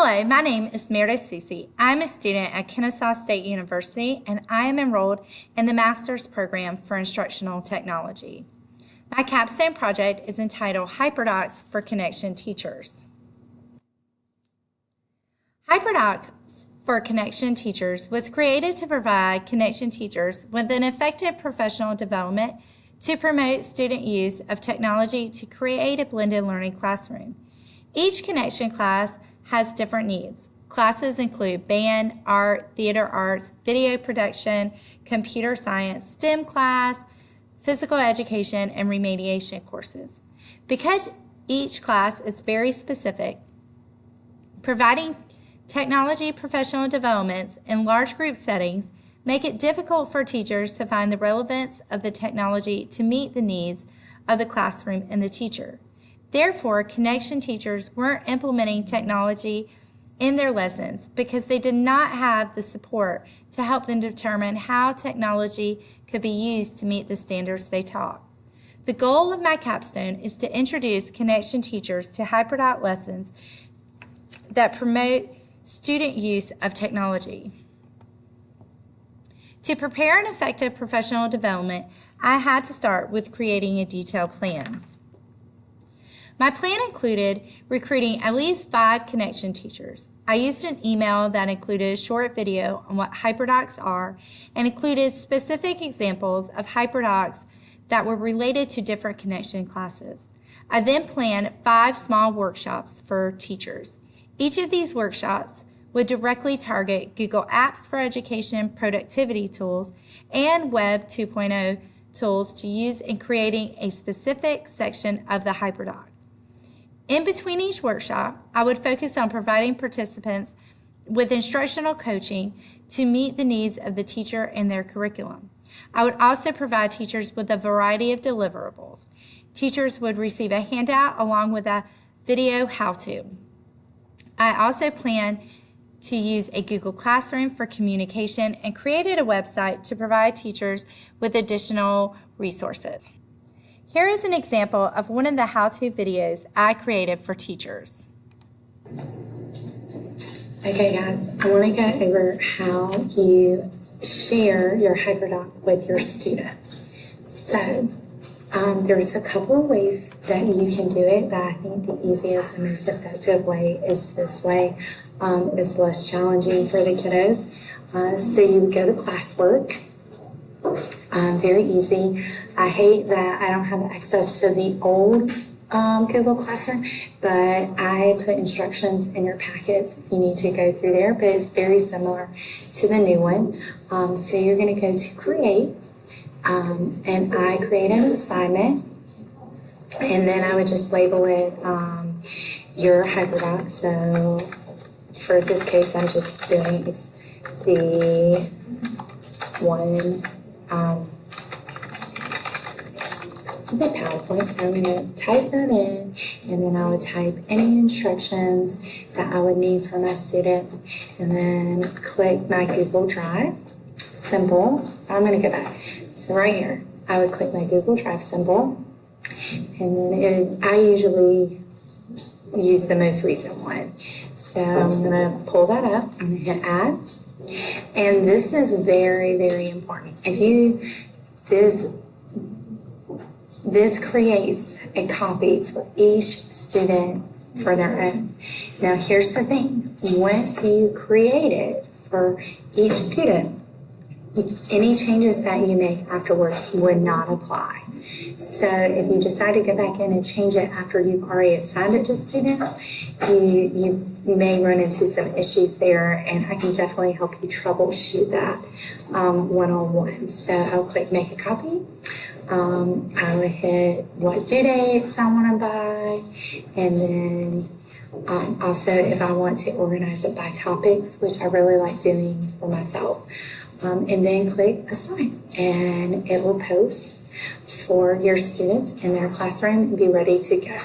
Hello, my name is Meredith Susie. I'm a student at Kennesaw State University, and I am enrolled in the Master's Program for Instructional Technology. My capstone project is entitled HyperDocs for Connection Teachers. HyperDocs for Connection Teachers was created to provide connection teachers with an effective professional development to promote student use of technology to create a blended learning classroom. Each connection class has different needs. Classes include band, art, theater arts, video production, computer science, STEM class, physical education, and remediation courses. Because each class is very specific, providing technology professional developments in large group settings make it difficult for teachers to find the relevance of the technology to meet the needs of the classroom and the teacher. Therefore, connection teachers weren't implementing technology in their lessons because they did not have the support to help them determine how technology could be used to meet the standards they taught. The goal of my capstone is to introduce connection teachers to HyperDoc lessons that promote student use of technology. To prepare an effective professional development, I had to start with creating a detailed plan. My plan included recruiting at least 5 connection teachers. I used an email that included a short video on what HyperDocs are and included specific examples of HyperDocs that were related to different connection classes. I then planned 5 small workshops for teachers. Each of these workshops would directly target Google Apps for Education productivity tools and Web 2.0 tools to use in creating a specific section of the HyperDoc. In between each workshop, I would focus on providing participants with instructional coaching to meet the needs of the teacher and their curriculum. I would also provide teachers with a variety of deliverables. Teachers would receive a handout along with a video how-to. I also plan to use a Google Classroom for communication and created a website to provide teachers with additional resources. Here is an example of one of the how-to videos I created for teachers. Okay guys, I want to go over how you share your HyperDoc with your students. So there's a couple of ways that you can do it, but I think the easiest and most effective way is this way. It's less challenging for the kiddos. So you would go to classwork. Very easy. I hate that I don't have access to the old Google Classroom, but I put instructions in your packets if you need to go through there, but it's very similar to the new one. So you're going to go to create, and I create an assignment, and then I would just label it your HyperDoc. So for this case, I'm just doing the one the PowerPoint, so I'm going to type that in, and then I would type any instructions that I would need for my students, and then click my Google Drive symbol. I'm going to go back. So right here, I would click my Google Drive symbol, and then I usually use the most recent one. So I'm going to pull that up. I'm going to hit add, and this is very, very important. This creates a copy for each student for their own. Now here's the thing, once you create it for each student, any changes that you make afterwards would not apply. So if you decide to go back in and change it after you've already assigned it to students, you may run into some issues there, and I can definitely help you troubleshoot that one-on-one. So I'll click make a copy. I would hit what due dates I want to buy, and then also if I want to organize it by topics, which I really like doing for myself, and then click assign, and it will post for your students in their classroom and be ready to go.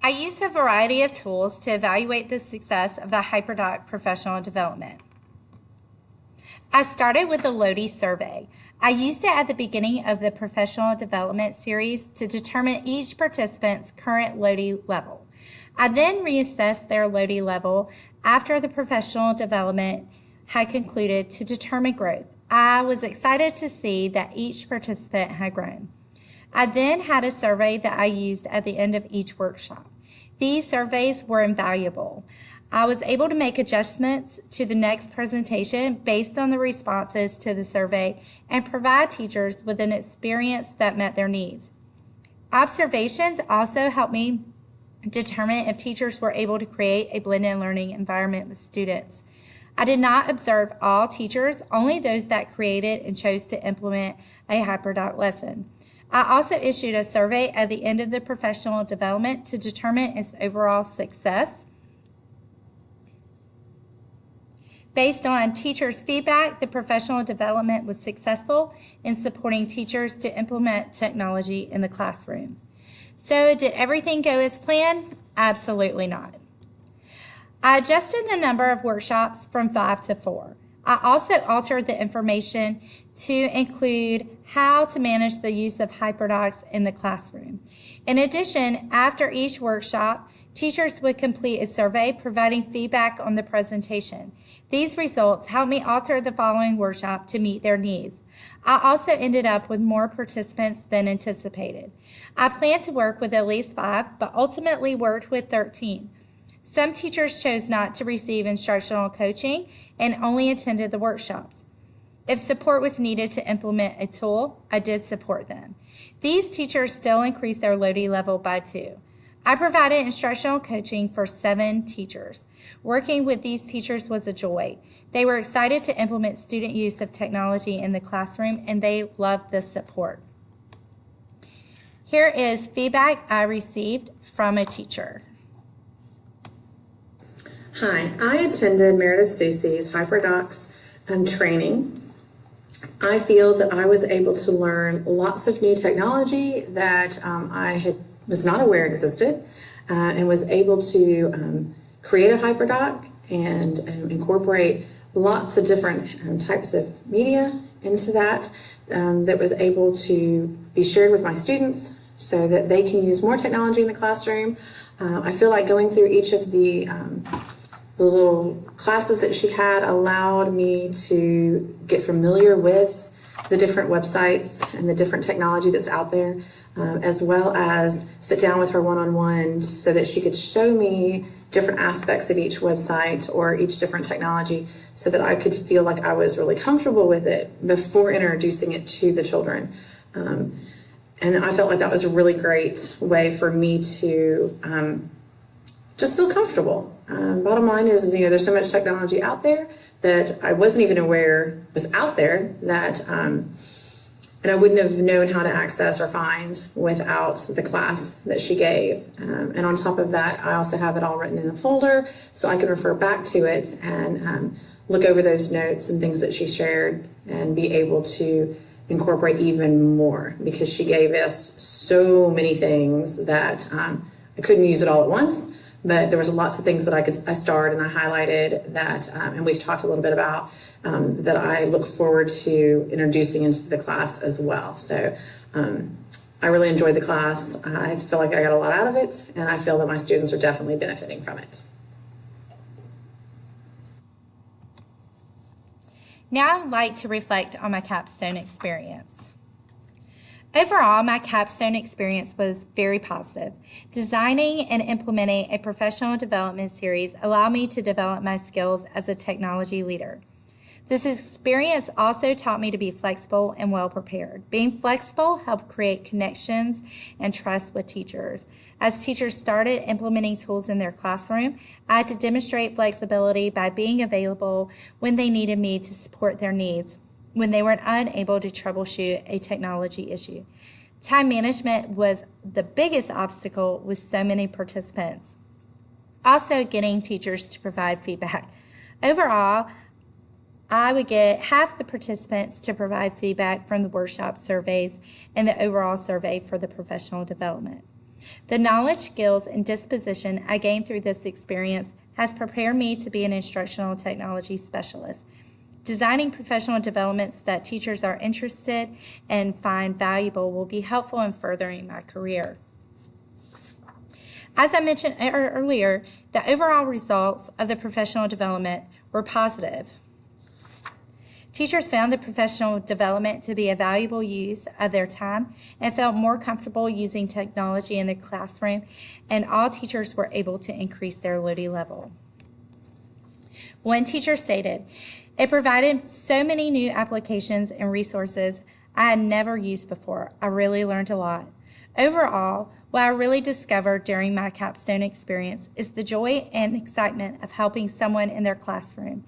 I used a variety of tools to evaluate the success of the HyperDoc professional development. I started with the Lodi survey. I used it at the beginning of the professional development series to determine each participant's current Lodi level. I then reassessed their Lodi level after the professional development had concluded to determine growth. I was excited to see that each participant had grown. I then had a survey that I used at the end of each workshop. These surveys were invaluable. I was able to make adjustments to the next presentation based on the responses to the survey and provide teachers with an experience that met their needs. Observations also helped me determine if teachers were able to create a blended learning environment with students. I did not observe all teachers, only those that created and chose to implement a HyperDoc lesson. I also issued a survey at the end of the professional development to determine its overall success. Based on teachers' feedback, the professional development was successful in supporting teachers to implement technology in the classroom. So, did everything go as planned? Absolutely not. I adjusted the number of workshops from 5 to 4. I also altered the information to include how to manage the use of HyperDocs in the classroom. In addition, after each workshop, teachers would complete a survey providing feedback on the presentation. These results helped me alter the following workshop to meet their needs. I also ended up with more participants than anticipated. I planned to work with at least 5, but ultimately worked with 13. Some teachers chose not to receive instructional coaching and only attended the workshops. If support was needed to implement a tool, I did support them. These teachers still increased their Lodi level by 2. I provided instructional coaching for 7 teachers. Working with these teachers was a joy. They were excited to implement student use of technology in the classroom, and they loved the support. Here is feedback I received from a teacher. Hi, I attended Meredith Stussey's HyperDocs training. I feel that I was able to learn lots of new technology that was not aware existed, and was able to create a HyperDoc and incorporate lots of different types of media into that was able to be shared with my students so that they can use more technology in the classroom. I feel like going through each of the little classes that she had allowed me to get familiar with the different websites and the different technology that's out there, as well as sit down with her one-on-one so that she could show me different aspects of each website or each different technology so that I could feel like I was really comfortable with it before introducing it to the children. And I felt like that was a really great way for me to just feel comfortable. Bottom line is, there's so much technology out there that I wasn't even aware was out there that, and I wouldn't have known how to access or find without the class that she gave. And on top of that, I also have it all written in a folder so I can refer back to it and look over those notes and things that she shared and be able to incorporate even more, because she gave us so many things that I couldn't use it all at once. But there was lots of things that I starred and I highlighted that, and we've talked a little bit about, that I look forward to introducing into the class as well. So I really enjoyed the class. I feel like I got a lot out of it, and I feel that my students are definitely benefiting from it. Now I'd like to reflect on my Capstone experience. Overall, my Capstone experience was very positive. Designing and implementing a professional development series allowed me to develop my skills as a technology leader. This experience also taught me to be flexible and well prepared. Being flexible helped create connections and trust with teachers. As teachers started implementing tools in their classroom, I had to demonstrate flexibility by being available when they needed me to support their needs, when they were unable to troubleshoot a technology issue. Time management was the biggest obstacle with so many participants. Also, getting teachers to provide feedback. Overall, I would get half the participants to provide feedback from the workshop surveys and the overall survey for the professional development. The knowledge, skills, and disposition I gained through this experience has prepared me to be an instructional technology specialist. Designing professional developments that teachers are interested and find valuable will be helpful in furthering my career. As I mentioned earlier, the overall results of the professional development were positive. Teachers found the professional development to be a valuable use of their time and felt more comfortable using technology in the classroom, and all teachers were able to increase their Lodi level. One teacher stated, "It provided so many new applications and resources I had never used before. I really learned a lot." Overall, what I really discovered during my Capstone experience is the joy and excitement of helping someone in their classroom.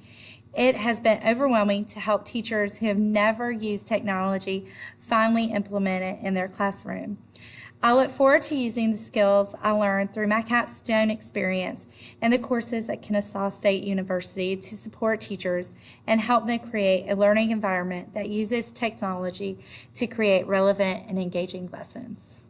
It has been overwhelming to help teachers who have never used technology finally implement it in their classroom. I look forward to using the skills I learned through my Capstone experience and the courses at Kennesaw State University to support teachers and help them create a learning environment that uses technology to create relevant and engaging lessons.